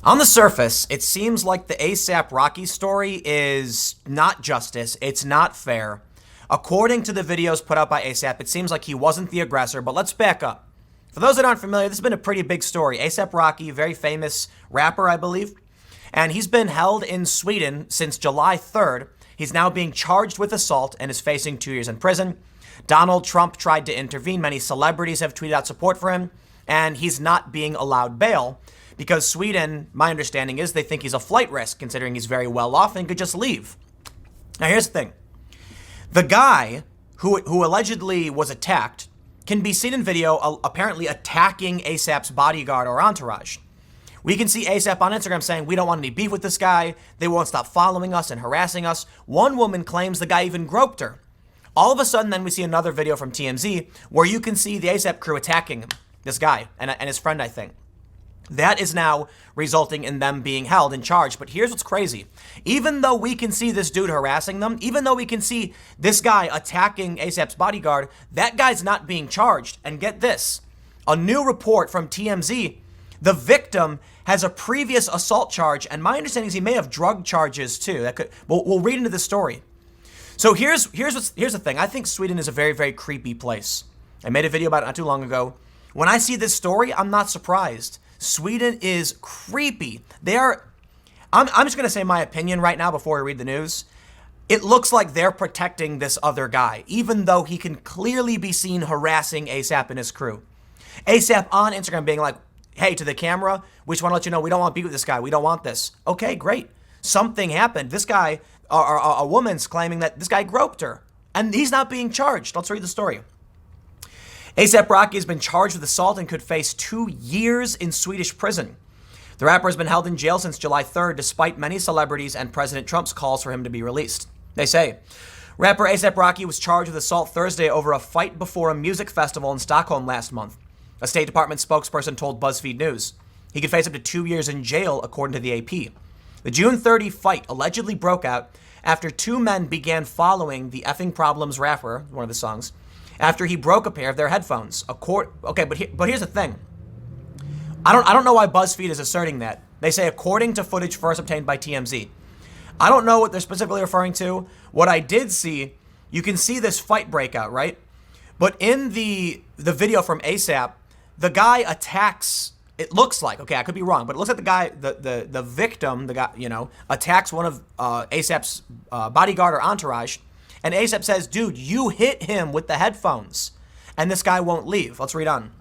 On the surface, it seems like the ASAP Rocky story is not justice. It's not fair. According to the videos put out by ASAP, it seems like he wasn't the aggressor, but let's back up. For those that aren't familiar, this has been a pretty big story. ASAP Rocky, very famous rapper, I believe, and he's been held in Sweden since July 3rd. He's now being charged with assault and is facing 2 years in prison. Donald Trump tried to intervene. Many celebrities have tweeted out support for him, and he's not being allowed bail because Sweden, my understanding is, they think he's a flight risk considering he's very well off and could just leave. Now, here's the thing. The guy who allegedly was attacked can be seen in video apparently attacking ASAP's bodyguard or entourage. We can see ASAP on Instagram saying, "We don't want any beef with this guy. They won't stop following us and harassing us." One woman claims the guy even groped her. All of a sudden, then we see another video from TMZ where you can see the ASAP crew attacking him, this guy and his friend, I think. That is now resulting in them being held in charge. But here's what's crazy. Even though we can see this dude harassing them, even though we can see this guy attacking ASAP's bodyguard, that guy's not being charged. And get this, a new report from TMZ, the victim has a previous assault charge, and my understanding is he may have drug charges too. We'll read into the story. So here's the thing. I think Sweden is a very, very creepy place. I made a video about it not too long ago. When I see this story, I'm not surprised. Sweden is creepy. I'm just going to say my opinion right now before we read the news. It looks like they're protecting this other guy, even though he can clearly be seen harassing ASAP and his crew. ASAP on Instagram being like, "Hey, to the camera, we just want to let you know we don't want to be with this guy. We don't want this." Okay, great. Something happened. This guy, a woman's claiming that this guy groped her, and he's not being charged. Let's read the story. ASAP Rocky has been charged with assault and could face 2 years in Swedish prison. The rapper has been held in jail since July 3rd, despite many celebrities and President Trump's calls for him to be released. They say, rapper ASAP Rocky was charged with assault Thursday over a fight before a music festival in Stockholm last month. A State Department spokesperson told BuzzFeed News. He could face up to 2 years in jail, according to the AP. The June 30 fight allegedly broke out after two men began following the Effing Problems rapper, one of the songs, after he broke a pair of their headphones. But here's the thing. I don't know why BuzzFeed is asserting that. They say according to footage first obtained by TMZ. I don't know what they're specifically referring to. What I did see, you can see this fight breakout, right? But in the video from ASAP, the guy attacks, it looks like, okay, I could be wrong, but it looks like the guy, the victim, the guy, attacks one of ASAP's bodyguard or entourage. And ASAP says, "Dude, you hit him with the headphones." And this guy won't leave. Let's read on.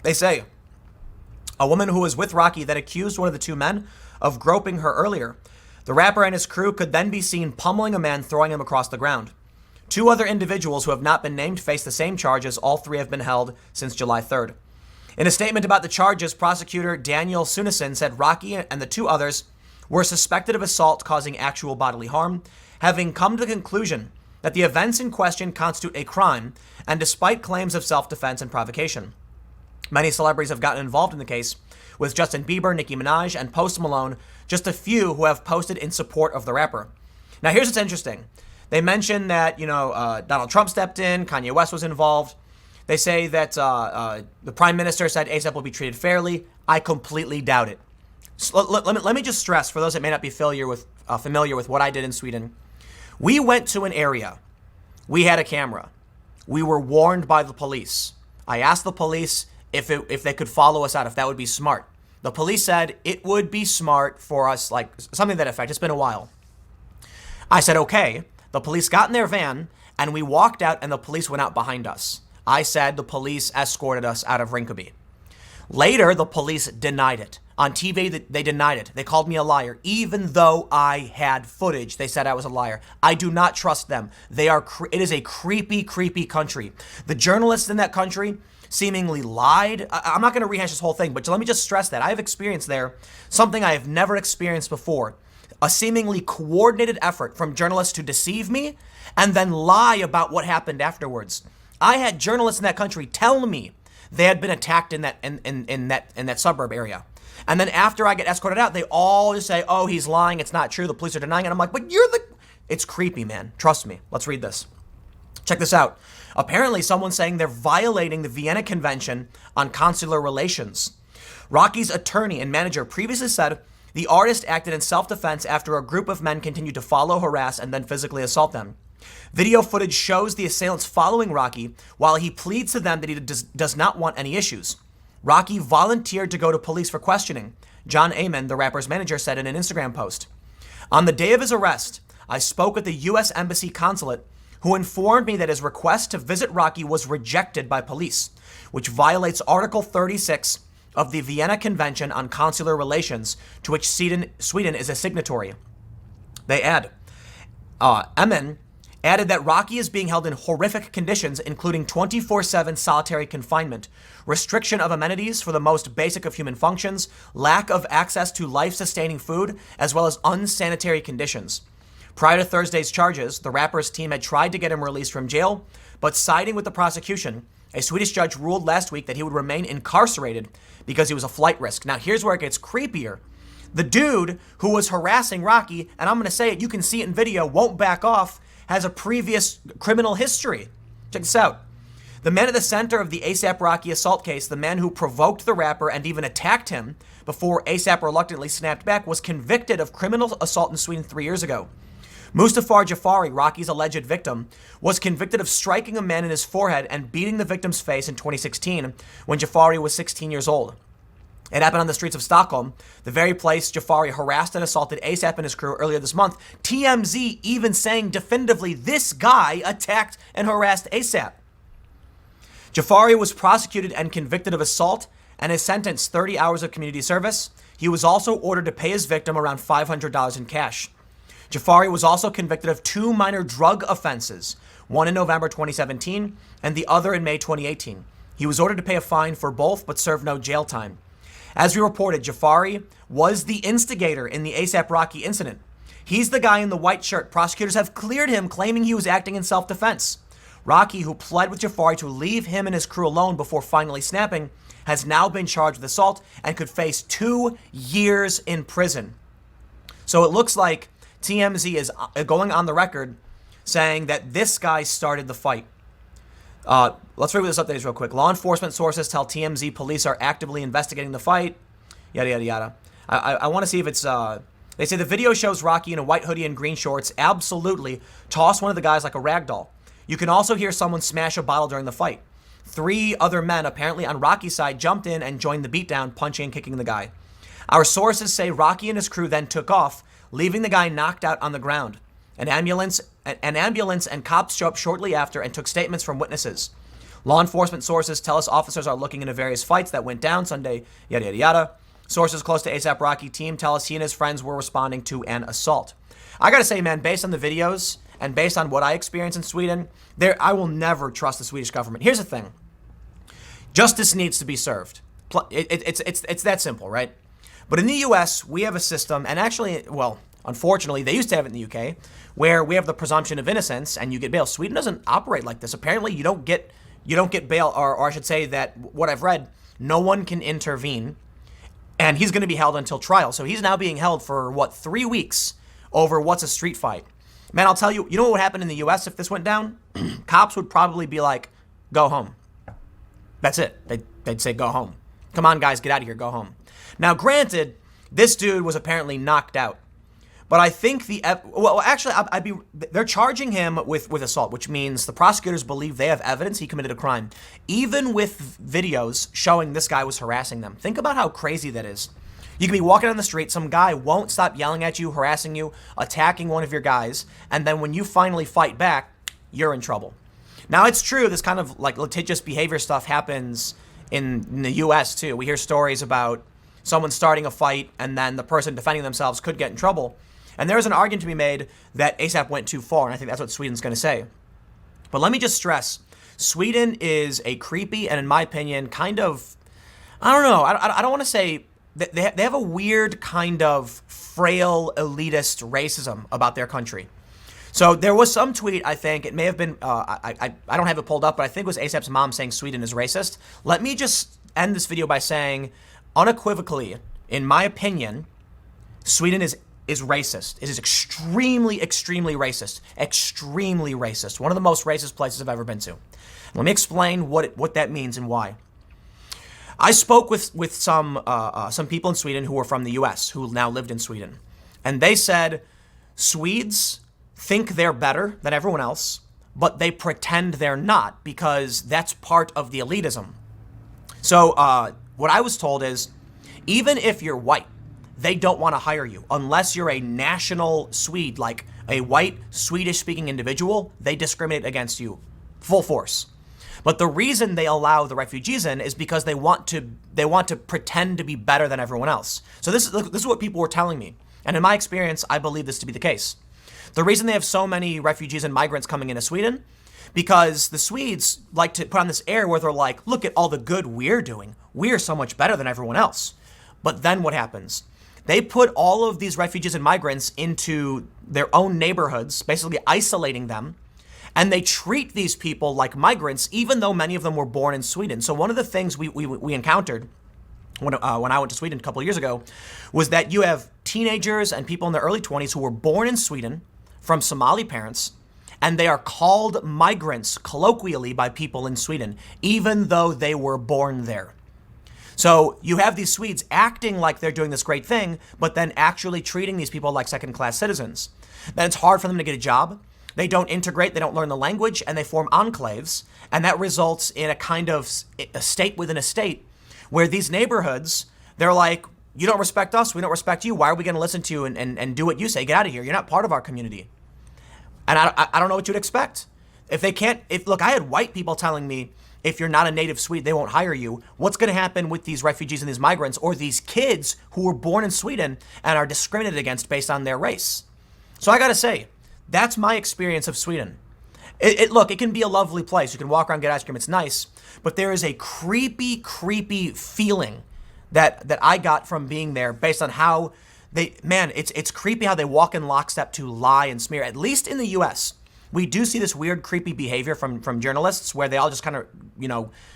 They say, a woman who was with Rocky then accused one of the two men of groping her earlier. The rapper and his crew could then be seen pummeling a man, throwing him across the ground. Two other individuals who have not been named face the same charges. All three have been held since July 3rd. In a statement about the charges, prosecutor Daniel Sunesson said Rocky and the two others were suspected of assault causing actual bodily harm, having come to the conclusion that the events in question constitute a crime, and despite claims of self-defense and provocation. Many celebrities have gotten involved in the case, with Justin Bieber, Nicki Minaj, and Post Malone just a few who have posted in support of the rapper. Now here's what's interesting. They mentioned that, Donald Trump stepped in, Kanye West was involved. They say that the prime minister said ASAP will be treated fairly. I completely doubt it. So let me just stress, for those that may not be familiar with what I did in Sweden, we went to an area. We had a camera. We were warned by the police. I asked the police if they could follow us out, if that would be smart. The police said it would be smart for us, like something to that effect. It's been a while. I said, okay. The police got in their van and we walked out and the police went out behind us. I said the police escorted us out of Rinkeby. Later, the police denied it. On TV, they denied it. They called me a liar. Even though I had footage, they said I was a liar. I do not trust them. It is a creepy, creepy country. The journalists in that country seemingly lied. I'm not going to rehash this whole thing, but let me just stress that. I have experienced there something I have never experienced before. A seemingly coordinated effort from journalists to deceive me and then lie about what happened afterwards. I had journalists in that country tell me they had been attacked in that suburb area. And then after I get escorted out, they all just say, "Oh, he's lying. It's not true. The police are denying it." I'm like, "But it's creepy, man. Trust me." Let's read this. Check this out. Apparently, someone's saying they're violating the Vienna Convention on consular relations. Rocky's attorney and manager previously said the artist acted in self-defense after a group of men continued to follow, harass, and then physically assault them. Video footage shows the assailants following Rocky while he pleads to them that he does not want any issues. Rocky volunteered to go to police for questioning, John Amen, the rapper's manager, said in an Instagram post. On the day of his arrest, I spoke with the U.S. Embassy consulate, who informed me that his request to visit Rocky was rejected by police, which violates Article 36 of the Vienna Convention on Consular Relations, to which Sweden is a signatory. They add, Emen added that Rocky is being held in horrific conditions, including 24/7 solitary confinement, restriction of amenities for the most basic of human functions, lack of access to life-sustaining food, as well as unsanitary conditions. Prior to Thursday's charges, the rapper's team had tried to get him released from jail, but siding with the prosecution, a Swedish judge ruled last week that he would remain incarcerated because he was a flight risk. Now, here's where it gets creepier. The dude who was harassing Rocky, and I'm going to say it, you can see it in video, won't back off, has a previous criminal history. Check this out. The man at the center of the A$AP Rocky assault case, the man who provoked the rapper and even attacked him before A$AP reluctantly snapped back, was convicted of criminal assault in Sweden 3 years ago. Mustafar Jafari, Rocky's alleged victim, was convicted of striking a man in his forehead and beating the victim's face in 2016 when Jafari was 16 years old. It happened on the streets of Stockholm, the very place Jafari harassed and assaulted A$AP and his crew earlier this month. TMZ even saying definitively this guy attacked and harassed A$AP. Jafari was prosecuted and convicted of assault and is sentenced 30 hours of community service. He was also ordered to pay his victim around $500 in cash. Jafari was also convicted of 2 minor drug offenses, one in November 2017 and the other in May 2018. He was ordered to pay a fine for both but served no jail time. As we reported, Jafari was the instigator in the A$AP Rocky incident. He's the guy in the white shirt. Prosecutors have cleared him, claiming he was acting in self-defense. Rocky, who pled with Jafari to leave him and his crew alone before finally snapping, has now been charged with assault and could face 2 years in prison. So it looks like TMZ is going on the record saying that this guy started the fight. Let's review this update real quick. Law enforcement sources tell TMZ police are actively investigating the fight. Yada, yada, yada. I want to see if it's... They say the video shows Rocky in a white hoodie and green shorts absolutely toss one of the guys like a rag doll. You can also hear someone smash a bottle during the fight. 3 other men, apparently on Rocky's side, jumped in and joined the beatdown, punching and kicking the guy. Our sources say Rocky and his crew then took off, leaving the guy knocked out on the ground. An ambulance and cops show up shortly after and took statements from witnesses. Law enforcement sources tell us officers are looking into various fights that went down Sunday, yada, yada, yada. Sources close to A$AP Rocky team tell us he and his friends were responding to an assault. I gotta say, man, based on the videos and based on what I experienced in Sweden, I will never trust the Swedish government. Here's the thing. Justice needs to be served. It's that simple, right? But in the U.S., we have a system, and actually, well, unfortunately, they used to have it in the UK, where we have the presumption of innocence and you get bail. Sweden doesn't operate like this. Apparently, you don't get bail, or I should say that what I've read, no one can intervene, and he's going to be held until trial. So he's now being held for, 3 weeks over what's a street fight. Man, I'll tell you, you know what would happen in the U.S. if this went down? Cops would probably be like, go home. That's it. They'd say, go home. Come on, guys, get out of here, go home. Now, granted, this dude was apparently knocked out. But I think they're charging him with assault, which means the prosecutors believe they have evidence he committed a crime, even with videos showing this guy was harassing them. Think about how crazy that is. You can be walking on the street, some guy won't stop yelling at you, harassing you, attacking one of your guys, and then when you finally fight back, you're in trouble. Now, it's true, this kind of like litigious behavior stuff happens in the U.S. too. We hear stories about someone starting a fight and then the person defending themselves could get in trouble. And there is an argument to be made that A$AP went too far, and I think that's what Sweden's going to say. But let me just stress, Sweden is a creepy and, in my opinion, kind of, I don't know, I don't want to say, they have a weird kind of frail, elitist racism about their country. So there was some tweet, I think, it may have been, I don't have it pulled up, but I think it was A$AP's mom saying Sweden is racist. Let me just end this video by saying, unequivocally, in my opinion, Sweden is racist. It is extremely, extremely racist. Extremely racist. One of the most racist places I've ever been to. Let me explain what that means and why. I spoke with some people in Sweden who were from the U.S. who now lived in Sweden, and they said Swedes think they're better than everyone else, but they pretend they're not because that's part of the elitism. So what I was told is, even if you're white, they don't want to hire you unless you're a national Swede, like a white Swedish-speaking individual. They discriminate against you, full force. But the reason they allow the refugees in is because they want to pretend to be better than everyone else. So this is what people were telling me, and in my experience, I believe this to be the case. The reason they have so many refugees and migrants coming into Sweden, because the Swedes like to put on this air where they're like, look at all the good we're doing. We're so much better than everyone else. But then what happens? They put all of these refugees and migrants into their own neighborhoods, basically isolating them, and they treat these people like migrants, even though many of them were born in Sweden. So one of the things we encountered when I went to Sweden a couple of years ago was that you have teenagers and people in their early 20s who were born in Sweden from Somali parents, and they are called migrants colloquially by people in Sweden, even though they were born there. So you have these Swedes acting like they're doing this great thing, but then actually treating these people like second-class citizens. Then it's hard for them to get a job. They don't integrate, they don't learn the language, and they form enclaves, and that results in a kind of a state within a state where these neighborhoods, they're like, you don't respect us, we don't respect you, why are we going to listen to you and do what you say? Get out of here, you're not part of our community. And I don't know what you'd expect. Look, I had white people telling me, if you're not a native Swede, they won't hire you. What's going to happen with these refugees and these migrants or these kids who were born in Sweden and are discriminated against based on their race? So I got to say, that's my experience of Sweden. Look, it can be a lovely place. You can walk around, get ice cream. It's nice. But there is a creepy feeling that I got from being there based on how it's creepy how they walk in lockstep to lie and smear. At least in the U.S., we do see this weird, creepy behavior from journalists where they all just kind of,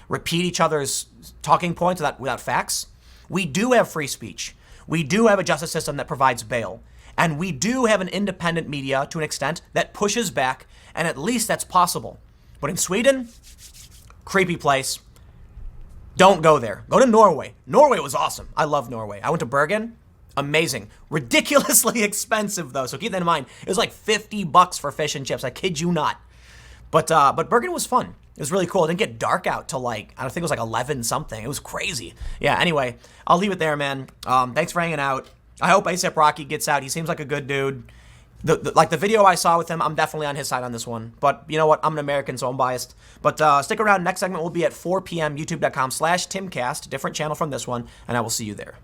repeat each other's talking points without facts. We do have free speech. We do have a justice system that provides bail. And we do have an independent media to an extent that pushes back, and at least that's possible. But in Sweden, creepy place. Don't go there. Go to Norway. Norway was awesome. I love Norway. I went to Bergen. Amazing. Ridiculously expensive, though, so keep that in mind. It was like $50 for fish and chips. I kid you not. But Bergen was fun. It was really cool. It didn't get dark out till I think it was 11 something. It was crazy. Yeah, anyway, I'll leave it there, man. Thanks for hanging out. I hope ASAP Rocky gets out. He seems like a good dude. The video I saw with him, I'm definitely on his side on this one. But you know what? I'm an American, so I'm biased. But stick around. Next segment will be at 4 p.m. youtube.com/Timcast, different channel from this one, and I will see you there.